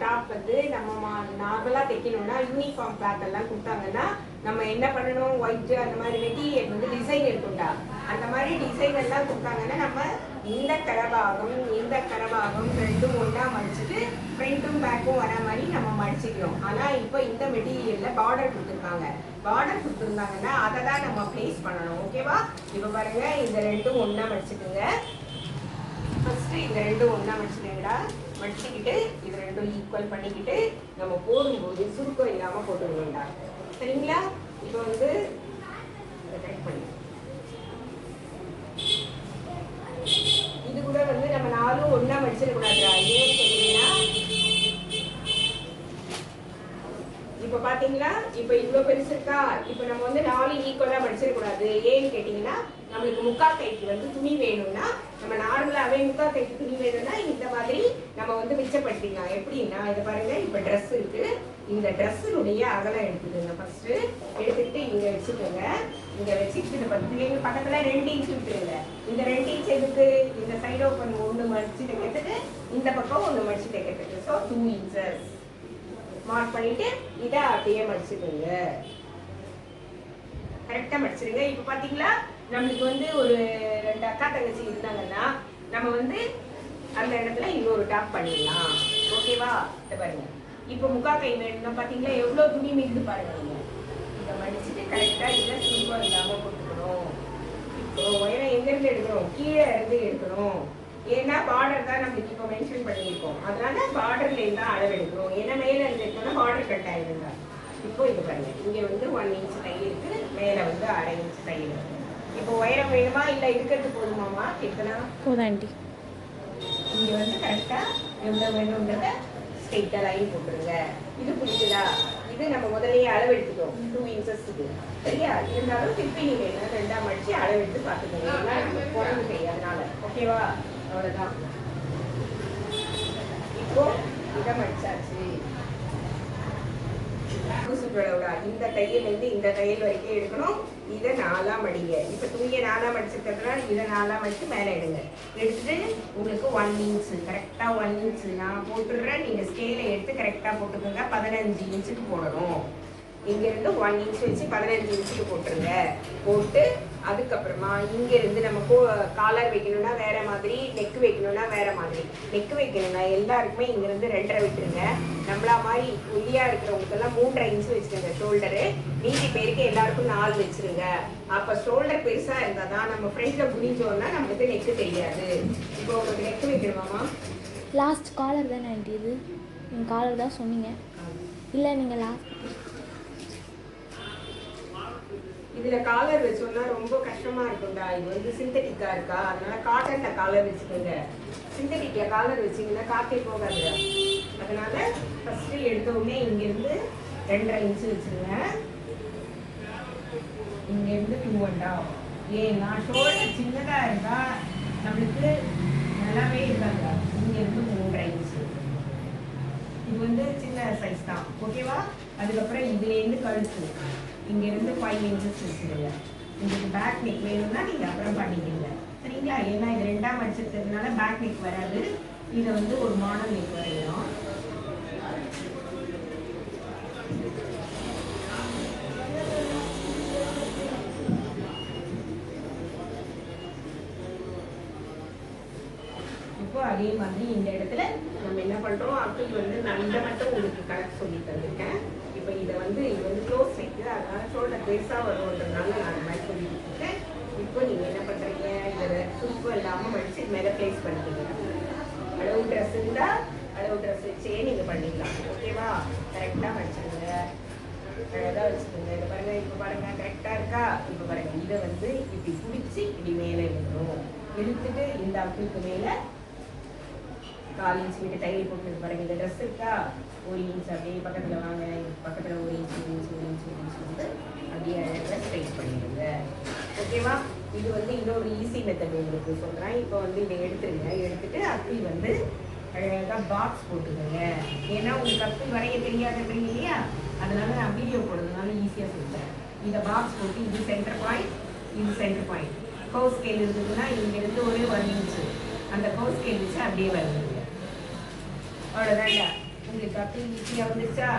Top வந்து நம்ம நார்மலாக தைக்கணும்னா யூனிஃபார்ம் கிளாத் எல்லாம் கொடுத்தாங்கன்னா நம்ம என்ன பண்ணணும், ஒயிட் அந்த மாதிரி மெட்டீரியல் வந்து டிசைன் இருக்கும்டா. அந்த மாதிரி டிசைன் எல்லாம் கொடுத்தாங்கன்னா நம்ம இந்த கரபாகம் ரெண்டும் ஒன்றா மடிச்சுட்டு ஃப்ரண்ட்டும் பேக்கும் வர மாதிரி நம்ம மடிச்சுக்கிறோம். ஆனால் இப்போ இந்த மெட்டீரியலில் பார்டர் கொடுத்துருந்தாங்கன்னா அதை தான் நம்ம ப்ளேஸ் பண்ணணும். ஓகேவா? இப்போ பாருங்க, இந்த ரெண்டும் ஒன்றா மடிச்சுக்குங்க. ஃபஸ்ட்டு இந்த ரெண்டும் ஒன்றா மடிச்சுக்கங்கடா. மடிச்சுக்கிட்டு இது ரெண்டும் ஈக்குவல் பண்ணிக்கிட்டு நம்ம போடும்போது சுருக்கம் இல்லாமல் போட்டுக்கணும்டா. சரிங்களா? இப்போ வந்து இதை கரெக்ட் பண்ணி இது கூட வந்து நம்ம நாலும் ஒன்றா மடிச்சிடக்கூடாதுடா. ஏன்னு கேட்டீங்கன்னா இப்போ பார்த்தீங்களா, இப்போ இவ்வளோ பெருசு இருக்கா. இப்போ நம்ம வந்து 4 ஈக்குவலாக மடிச்சிடக்கூடாது. ஏன்னு கேட்டிங்கன்னா நம்மளுக்கு முக்கால் கைக்கு வந்து துணி வேணும்னா நம்ம நார்மலாகவே முக்கால் கைக்கு துணி வேணும்னா இந்த மாதிரி நம்ம வந்து மிச்சப்படுத்திக்கலாம். எப்படின்னா இதை பாருங்க, இப்போ ட்ரெஸ் இருக்கு. இந்த ட்ரெஸ்ஸுடைய அகலம் எடுத்துக்கோங்க. ஃபர்ஸ்ட் எடுத்துக்கிட்டு இங்கே வச்சுக்கோங்க. இங்கே வச்சுக்கிட்டு பிள்ளைங்க பக்கத்தில் 2 இன்ச் விட்டுருங்க. இந்த 2 இன்ச் எதுக்கு, இந்த சைடு ஓப்பன் 1 மடிச்சு தைக்கிறதுக்கு, இந்த பக்கம் 1 மடிச்சு தைக்கிறதுக்கு. ஸோ 2 இன்ச்சஸ் மார்க் பண்ணிட்டு இதை அப்படியே மடிச்சுக்கோங்க. கரெக்டா மடிச்சிருங்க. இப்போ பாத்தீங்களா, நம்மளுக்கு வந்து ஒரு 2 அக்கா தங்கச்சி இருந்தாங்கன்னா நம்ம வந்து அந்த இடத்துல இன்னொரு டாப் பண்ணிடலாம். ஓகேவா? பாருங்க, இப்போ முக்கா கை வேணும்னா பாத்தீங்களா எவ்வளவு துணி மீது பாருங்க. இதை மடிச்சுட்டு கரெக்டா இதை சுருக்கம் இல்லாம போட்டுக்கணும். இப்போ உயரம் எங்க இருந்து எடுக்கணும், கீழே இருந்து எடுக்கணும். ஏன்னா பார்டர் தான் நம்மளுக்கு இப்போ மென்ஷன் பண்ணியிருக்கோம். அதனால பார்டர்ல இருந்தா அளவு எடுக்கணும். ஏன்னா மேல இருந்து எடுத்தோம்னா பார்டர் கட் ஆயிருந்தா. இப்போ இது பாருங்க, இங்க வந்து 1 இன்ச் தையல் இருக்கு, மேல வந்து 1/2 இன்ச் தையல் இருக்கு. இப்போ உயரம் வேணுமா இல்ல இருக்கிறது போதுமாமா கேட்கலாம்? போதாண்டி. இங்க வந்து கரெக்டா எவ்வளவு வேணும்ன்றத ஸ்ட்ரெயிட்டா லைன் போட்டுருங்க. இது புரியுதா? இது நம்ம முதல்லயே அளவு எடுத்துட்டோம் 2 இன்ச்சஸ்க்கு. சரியா? இருந்தாலும் திருப்பி நீங்க என்ன 2ஆ மடிச்சு அளவு எடுத்து பார்த்துக்கோங்க. ஏன்னா நம்ம குறைஞ்சு கை அதனால. ஓகேவா? அவ்வளவுதான். இப்போ இதை மடிச்சாச்சு. இந்த தையல் இருந்து இந்த தையல் வரைக்கும் எடுக்கணும். இதை 4ஆ மடிங்க. இப்ப துணியை 4ஆ மடிச்சிருக்கிறதுனால இதை 4ஆ மடிச்சு மேல எடுங்க. எடுத்துட்டு உங்களுக்கு 1 இன்ச் கரெக்டா 1 இன்ச் நான் போட்டுடுறேன். நீங்க ஸ்கேலை எடுத்து கரெக்டா போட்டுக்கோங்க. 15 இன்ச்சுக்கு போடணும். இங்க இருந்து 1 இன்ச் வச்சு 15 இன்ச்சுக்கு போட்டுருங்க. போட்டு அதுக்கப்புறமா இங்க இருந்து நம்ம காலர் வைக்கணும்னா வேற மாதிரி, நெக் வைக்கணும்னா வேற மாதிரி. நெக் வைக்கணும்னா எல்லாருக்குமே இங்க இருந்து 2.5 விட்டுருங்க. நம்மளா மாதிரி ஒல்லியா இருக்கிறவங்களுக்கு எல்லாம் 3.5 இன்ச் வச்சுருங்க ஷோல்டரு. மீதி பேருக்கு எல்லாருக்கும் 4 வச்சிருங்க. அப்ப ஷோல்டர் பெருசா இருந்தா தான் நம்ம ஃப்ரண்ட்ல குனிஞ்சோம்னா நம்மளுக்கு நெக் தெரியாது. இப்போ உங்களுக்கு நெக் வைக்கணுமாமா? லாஸ்ட் காலர் தானே ஆண்டி? இது நீங்கள் காலர் தான் சொன்னீங்க. இல்லை நீங்கள் லாஸ்ட் இதுல காலர் வச்சோம்னா ரொம்ப கஷ்டமா இருக்கும்டா. இது வந்து சிந்தட்டிக்கா இருக்கா, அதனால காட்டன்ல காலர் வச்சுக்கோங்க. சிந்தட்டிக்ல காலர் வச்சிங்கன்னா காத்தே போகாது. அதனால ஃபர்ஸ்ட் எடுத்த உடனே இங்க இருந்து 2.5 இன்ச் வச்சுருங்க. இங்க இருந்து 2.5. ஏன்னா ஷோல்டர் சின்னதா இருந்தா நம்மளுக்கு நல்லாவே இருக்காங்க. இங்க இருந்து 3.5 இன்ச். இது வந்து சின்ன சைஸ் தான். ஓகேவா? அதுக்கப்புறம் இதுல இருந்து கழுத்து இங்க இருந்து 5 இன்ச்சஸ் வச்சுருங்க. உங்களுக்கு பேக் நெக் வேணும்னா நீங்க அப்புறம் பண்ணிக்கங்க. சரிங்களா? ஏன்னா இது 2ஆ மடிச்சிருக்கிறதுனால பேக் நெக் வராது. இதை வந்து ஒரு மாடல் நெக் வரையணும். இப்போ அதே மாதிரி இந்த இடத்துல நம்ம என்ன பண்றோம், அக்கிள் வந்து நான் இதை மட்டும் உங்களுக்கு கரெக்ட் சொல்லி தந்திருக்கேன். இப்போ இதை வந்து இது வந்து க்ளோஸ் நெக்கு, அதனால ஷோல்டர் பெருசாக வரும்ன்றதுனால நான் அந்த மாதிரி சொல்லி கொடுத்துருக்கேன். இப்போ நீங்க என்ன பண்றீங்க, இதை சுருக்கம் இல்லாமல் மடிச்சு மேலே பிளேஸ் பண்ணிக்கோங்க. அளவு ட்ரெஸ் இருந்தா அளவு ட்ரெஸ் வச்சே நீங்க பண்ணிக்கலாம். ஓகேவா? கரெக்டாக மடிச்சுடுங்க. அழகாக வச்சுக்கோங்க. இதை பாருங்க, இப்போ பாருங்க கரெக்டாக இருக்கா? இப்போ பாருங்க, இதை வந்து இப்படி பிடிச்சி இப்படி மேலே எடுக்கணும். எடுத்துட்டு இந்த அக்கிளுக்கு மேலே 4 இன்ச் விட்டு தையல் போட்டு பாருங்க. இந்த ட்ரெஸ் இருக்கா, 1 இன்ச் அப்படியே பக்கத்தில் வாங்க. பக்கத்தில் 1 இன்ச் 1 இன்ச் 1 இன்ச் 1 இன்ச் வந்து அப்படியே அழகாக ஸ்ட்ரைட் பண்ணிடுங்க. ஓகேவா? இது வந்து இன்னொரு ஈஸி மெத்தட் உங்களுக்கு சொல்கிறேன். இப்போ வந்து இதை எடுத்துருங்க. எடுத்துட்டு அக்கிள் வந்து அழகாக பாக்ஸ் போட்டுக்கோங்க. ஏன்னா உங்களுக்கு அக்கிள் வரைய தெரியாதுன்றீங்க இல்லையா, அதனால நான் வீடியோ போடுறதுனால ஈஸியாக சொல்கிறேன். இதை பாக்ஸ் போட்டு இது சென்டர் பாயிண்ட், இது சென்டர் பாயிண்ட். கர்வ் ஸ்கேல் இருந்ததுன்னா இங்கேருந்து ஒரு 1 இன்ச்சு அந்த கர்வ் ஸ்கேல் வச்சு அப்படியே வருதுங்க. அவ்வளோதாங்க. உங்களுக்கு அப்படி ஈஸியாக வந்துருச்சா?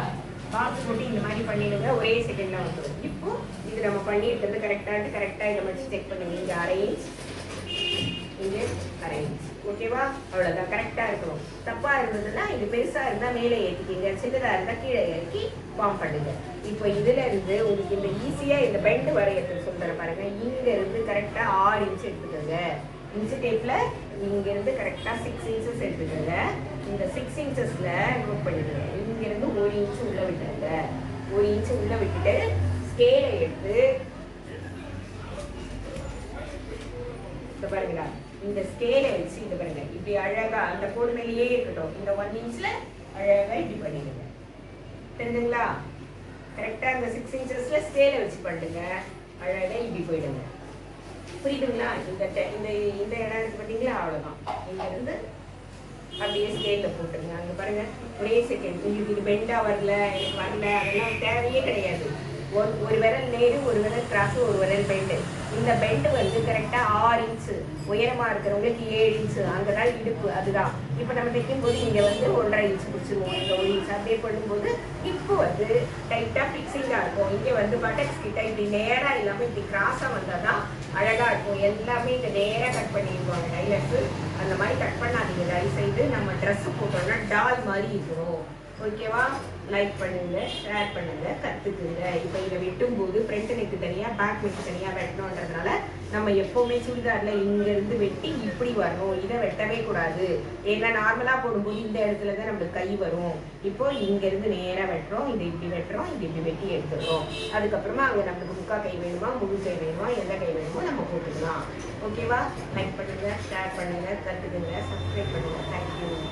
பாக்ஸ் போட்டு இந்த மாதிரி பண்ணிடுங்க, ஒரே செகண்டில் வந்துடும். இப்போ இது நம்ம பண்ணியிருக்கிறது கரெக்டாக இதை மட்டும் செக் பண்ணுங்க. இங்கே அரை இன்ச், இங்கே அரை இன்ச். ஓகேவா? அவ்வளோதான், கரெக்டாக இருக்கணும். தப்பாக இருந்ததுன்னா இது பெருசாக இருந்தால் மேலே ஏற்றிக்கிங்க, சின்னதாக இருந்தால் கீழே இறக்கி ஃபார்ம் பண்ணுங்க. இப்போ இதில் இருந்து உங்களுக்கு இந்த ஈஸியாக இந்த பெண்டு வரையறது சொல்கிறேன் பாருங்க. இங்கே இருந்து கரெக்டாக 6 இன்ச் எடுத்துக்கோங்க. இன்ச்சு டேப்பில் இங்கேருந்து கரெக்டாக 6 இன்ச்சஸ் எடுத்துக்கோங்க. இந்த 6 இன்ச்சஸில் நோட் பண்ணிடுங்க. இங்கேருந்து 1 இன்ச்சு உள்ளே விட்டுருங்க. 1 இன்ச்சு உள்ளே விட்டுட்டு ஸ்கேலை எடுத்து இந்த பாருங்களா, இந்த ஸ்கேலை வச்சு இது பாருங்க, இப்படி அழகா அந்த கோடு மேலேயே இருக்கட்டும். இந்த 1 இன்ச்ல அழகா இப்படி பண்ணிடுங்க. தெரிஞ்சுங்களா? கரெக்டாக இந்த 6 இன்ச்சஸ்ல ஸ்கேலை வச்சு பண்ணுங்க. அழகா இப்படி போயிடுங்க. புரியுதுங்களா? இந்த இந்த இடம் இருக்கு பார்த்தீங்களா? அவ்வளோதான். இங்க இருந்து அப்படியே ஸ்கேலில் போட்டுருங்க. அங்கே பாருங்க, ஒரே செகண்ட். உங்களுக்கு இது பெண்டாக வரல, எனக்கு வரல, அதெல்லாம் தேவையே கிடையாது. ஒரு விரல் நேரு, ஒரு விரல் கிராஸு, ஒரு விரல் பெண்டு. இந்த பெண்டு வந்து கரெக்டாக 6 இன்ச்சு, உயரமாக இருக்கிறவங்களுக்கு 7 இன்ச்சு, அங்கே தான் இடுப்பு. அதுதான் இப்போ நம்ம தைக்கும்போது இங்கே வந்து 1.5 இன்ச்சு பிடிச்சிருவோம், இங்கே 1 இன்ச்சு. அப்படியே பண்ணும்போது இப்போ வந்து டைட்டாக ஃபிக்ஸிங்காக இருக்கும். இங்கே வந்து பட்டக்ஸ் கிட்ட இப்படி நேராக இல்லாமல் இப்படி கிராஸாக வந்தால் தான் அழகாக இருக்கும். எல்லாமே இங்கே நேராக கட் பண்ணிடுவாங்க டைலர்ஸு. அந்த மாதிரி கட் பண்ணாதீங்க தயவு செய்து. நம்ம ட்ரெஸ்ஸு போட்டோம்னா டால் மாதிரி இருக்கணும். ஓகேவா? லைக் பண்ணுங்க, ஷேர் பண்ணுங்க, கற்றுக்குங்க. இப்போ இதை வெட்டும்போது ஃப்ரண்ட் நெக்கு தனியாக, பேக் நெக்கு தனியாக வெட்டணுன்றதுனால நம்ம எப்போவுமே சுடிதாரில் இங்கேருந்து வெட்டி இப்படி வரணும். இதை வெட்டவே கூடாது. ஏன்னா நார்மலாக போடும்போது இந்த இடத்துல தான் நம்மளுக்கு கை வரும். இப்போ இங்கேருந்து நேராக வெட்டுறோம், இதை இப்படி வெட்டுறோம், இது இப்படி வெட்டி எடுத்துடுறோம். அதுக்கப்புறமா அங்கே நம்மளுக்கு முக்கா கை வேணுமா, முழு கை வேணுமா, எந்த கை வேணுமோ நம்ம போட்டுக்கலாம். ஓகேவா? லைக் பண்ணுங்க, ஷேர் பண்ணுங்க, கற்றுக்குங்க, சப்ஸ்கிரைப் பண்ணுங்க. தேங்க்யூ.